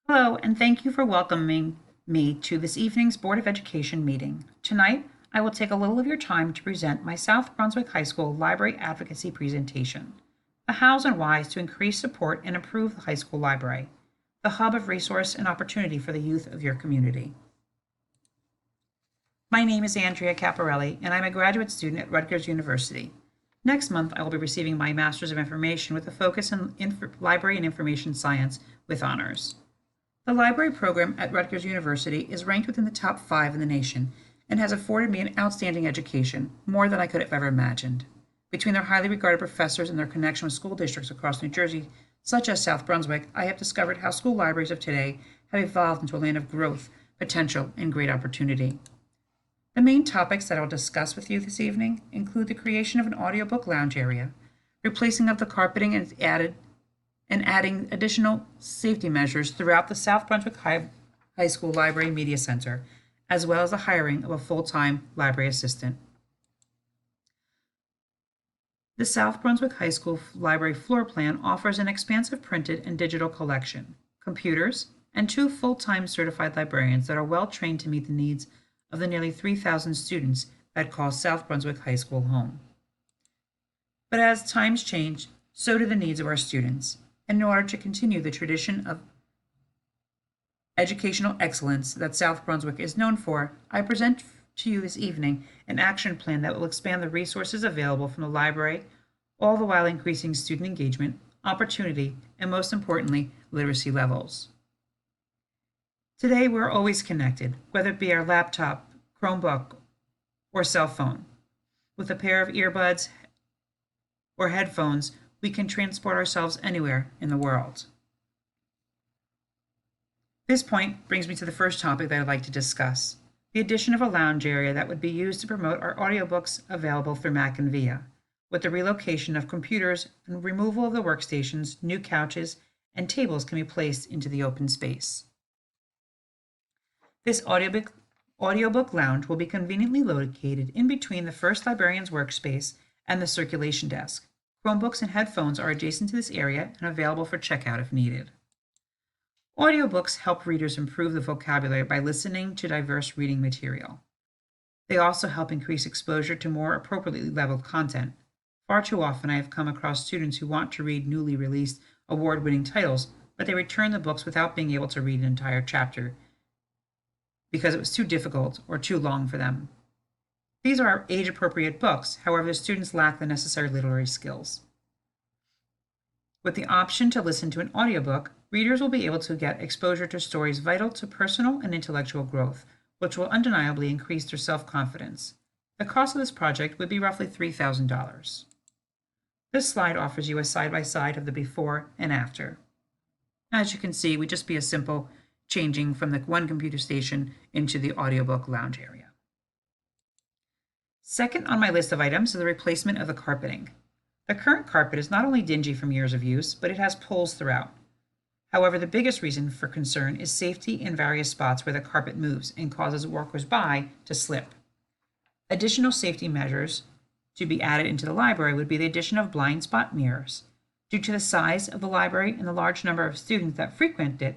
Hello, and thank you for welcoming me to this evening's Board of Education meeting. Tonight, I will take a little of your time to present my South Brunswick High School Library Advocacy presentation, the hows and whys to increase support and improve the high school library, the hub of resource and opportunity for the youth of your community. My name is Andrea Caparelli, and I'm a graduate student at Rutgers University. Next month, I will be receiving my Master's of Information with a focus in Library and Information Science with honors. The library program at Rutgers University is ranked within the top 5 in the nation and has afforded me an outstanding education, more than I could have ever imagined. Between their highly regarded professors and their connection with school districts across New Jersey, such as South Brunswick, I have discovered how school libraries of today have evolved into a land of growth, potential, and great opportunity. The main topics that I'll discuss with you this evening include the creation of an audiobook lounge area, replacing of the carpeting and adding additional safety measures throughout the South Brunswick High School Library Media Center, as well as the hiring of a full-time library assistant. The South Brunswick High School Library floor plan offers an expansive printed and digital collection, computers, and 2 full-time certified librarians that are well trained to meet the needs of the nearly 3,000 students that call South Brunswick High School home. But as times change, so do the needs of our students. And in order to continue the tradition of educational excellence that South Brunswick is known for, I present to you this evening an action plan that will expand the resources available from the library, all the while increasing student engagement, opportunity, and most importantly, literacy levels. Today, we're always connected, whether it be our laptop, Chromebook, or cell phone. With a pair of earbuds or headphones, we can transport ourselves anywhere in the world. This point brings me to the first topic that I'd like to discuss, the addition of a lounge area that would be used to promote our audiobooks available through Mac and VIA. With the relocation of computers and removal of the workstations, new couches and tables can be placed into the open space. This audiobook lounge will be conveniently located in between the first librarian's workspace and the circulation desk. Chromebooks and headphones are adjacent to this area and available for checkout if needed. Audiobooks help readers improve the vocabulary by listening to diverse reading material. They also help increase exposure to more appropriately leveled content. Far too often, I have come across students who want to read newly released award-winning titles, but they return the books without being able to read an entire chapter because it was too difficult or too long for them. These are age-appropriate books, however, the students lack the necessary literary skills. With the option to listen to an audiobook, readers will be able to get exposure to stories vital to personal and intellectual growth, which will undeniably increase their self-confidence. The cost of this project would be roughly $3,000. This slide offers you a side-by-side of the before and after. As you can see, we just be a simple changing from the one computer station into the audiobook lounge area. Second on my list of items is the replacement of the carpeting. The current carpet is not only dingy from years of use, but it has pulls throughout. However, the biggest reason for concern is safety in various spots where the carpet moves and causes walkers by to slip. Additional safety measures to be added into the library would be the addition of blind spot mirrors. Due to the size of the library and the large number of students that frequent it,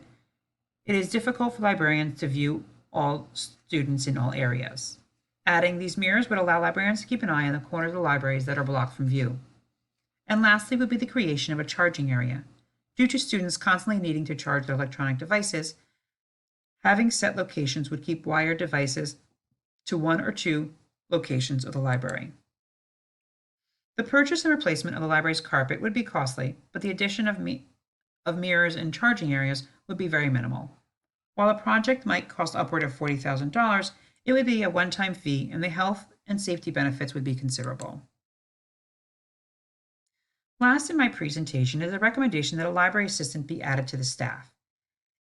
it is difficult for librarians to view all students in all areas. Adding these mirrors would allow librarians to keep an eye on the corners of the libraries that are blocked from view. And lastly would be the creation of a charging area. Due to students constantly needing to charge their electronic devices, having set locations would keep wired devices to 1 or 2 locations of the library. The purchase and replacement of the library's carpet would be costly, but the addition of mirrors and charging areas would be very minimal. While a project might cost upward of $40,000, it would be a one-time fee, and the health and safety benefits would be considerable. Last in my presentation is a recommendation that a library assistant be added to the staff.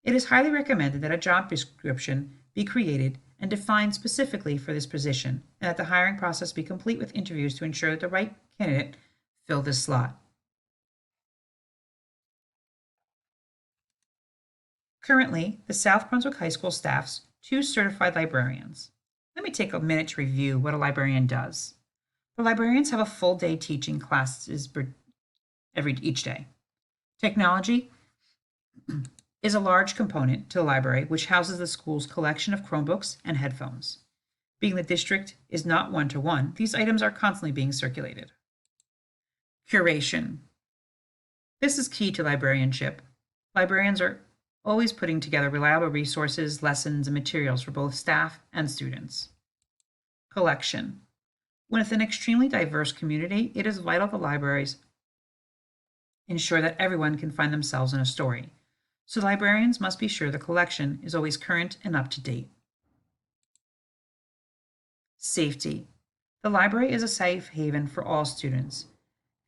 It is highly recommended that a job description be created and defined specifically for this position, and that the hiring process be complete with interviews to ensure that the right candidate fill this slot. Currently, the South Brunswick High School staffs 2 certified librarians. Let me take a minute to review what a librarian does. The librarians have a full day teaching classes each day. Technology is a large component to the library which houses the school's collection of Chromebooks and headphones. Being the district is not one-to-one, these items are constantly being circulated. Curation. This is key to librarianship. Librarians are always putting together reliable resources, lessons, and materials for both staff and students. Collection. With an extremely diverse community, it is vital that libraries ensure that everyone can find themselves in a story. So librarians must be sure the collection is always current and up to date. Safety. The library is a safe haven for all students,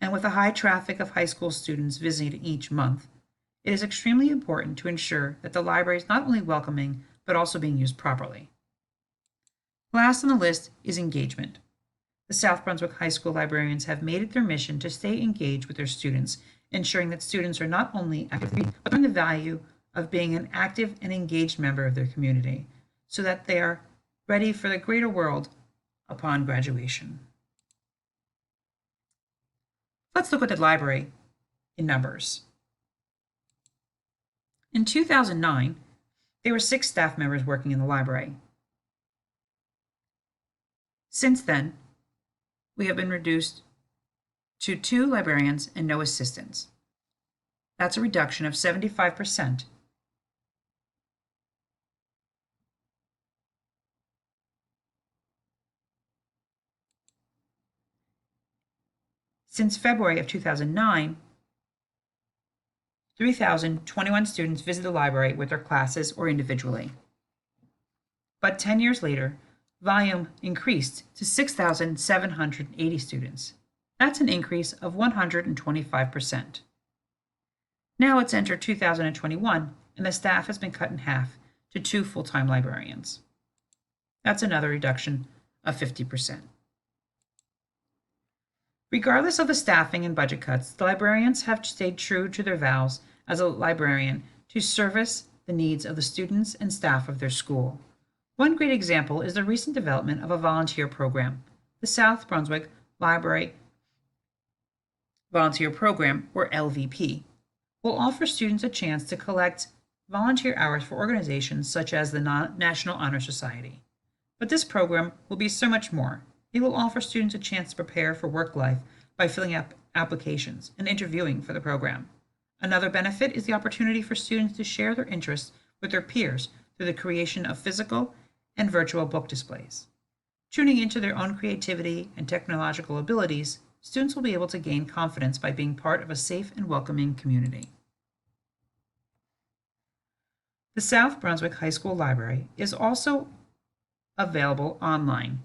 and with a high traffic of high school students visiting each month, it is extremely important to ensure that the library is not only welcoming, but also being used properly. Last on the list is engagement. The South Brunswick High School librarians have made it their mission to stay engaged with their students, ensuring that students are not only actively, but learn the value of being an active and engaged member of their community, so that they are ready for the greater world upon graduation. Let's look at the library in numbers. In 2009, there were 6 staff members working in the library. Since then, we have been reduced to 2 librarians and no assistants. That's a reduction of 75%. Since February of 2009, 3,021 students visit the library with their classes or individually. But 10 years later, volume increased to 6,780 students. That's an increase of 125%. Now it's entered 2021, and the staff has been cut in half to 2 full-time librarians. That's another reduction of 50%. Regardless of the staffing and budget cuts, the librarians have stayed true to their vows as a librarian to service the needs of the students and staff of their school. One great example is the recent development of a volunteer program. The South Brunswick Library Volunteer Program, or LVP, will offer students a chance to collect volunteer hours for organizations such as the National Honor Society. But this program will be so much more. It will offer students a chance to prepare for work life by filling out applications and interviewing for the program. Another benefit is the opportunity for students to share their interests with their peers through the creation of physical and virtual book displays. Tuning into their own creativity and technological abilities, students will be able to gain confidence by being part of a safe and welcoming community. The South Brunswick High School Library is also available online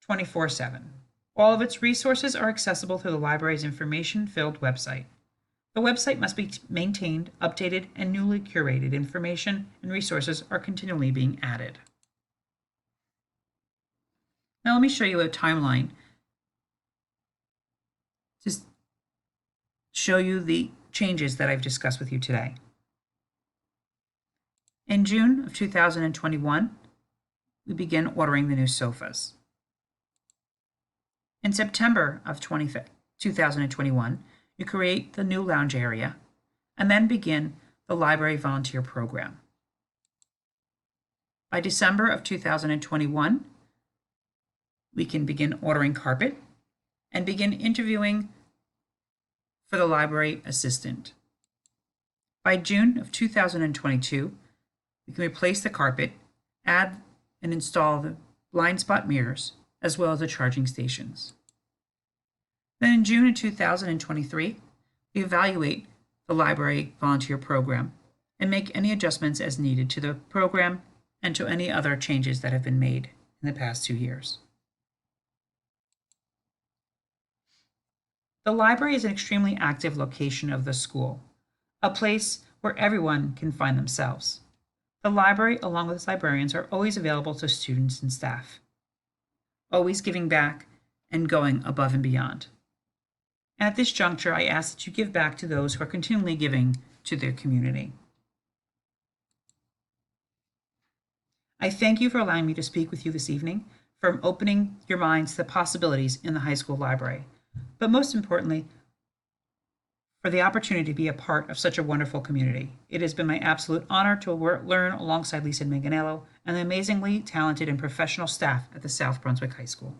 24/7. All of its resources are accessible through the library's information-filled website. The website must be maintained, updated, and newly curated information and resources are continually being added. Now let me show you a timeline to show you the changes that I've discussed with you today. In June of 2021, we begin ordering the new sofas. In September of 2021, you create the new lounge area and then begin the library volunteer program. By December of 2021, we can begin ordering carpet and begin interviewing for the library assistant. By June of 2022, we can replace the carpet, add and install the blind spot mirrors, as well as the charging stations. Then in June of 2023, we evaluate the library volunteer program and make any adjustments as needed to the program and to any other changes that have been made in the past 2 years. The library is an extremely active location of the school, a place where everyone can find themselves. The library, along with its librarians, are always available to students and staff, always giving back and going above and beyond. And at this juncture, I ask that you give back to those who are continually giving to their community. I thank you for allowing me to speak with you this evening, for opening your minds to the possibilities in the high school library, but most importantly, for the opportunity to be a part of such a wonderful community. It has been my absolute honor to learn alongside Lisa Manganello and the amazingly talented and professional staff at the South Brunswick High School.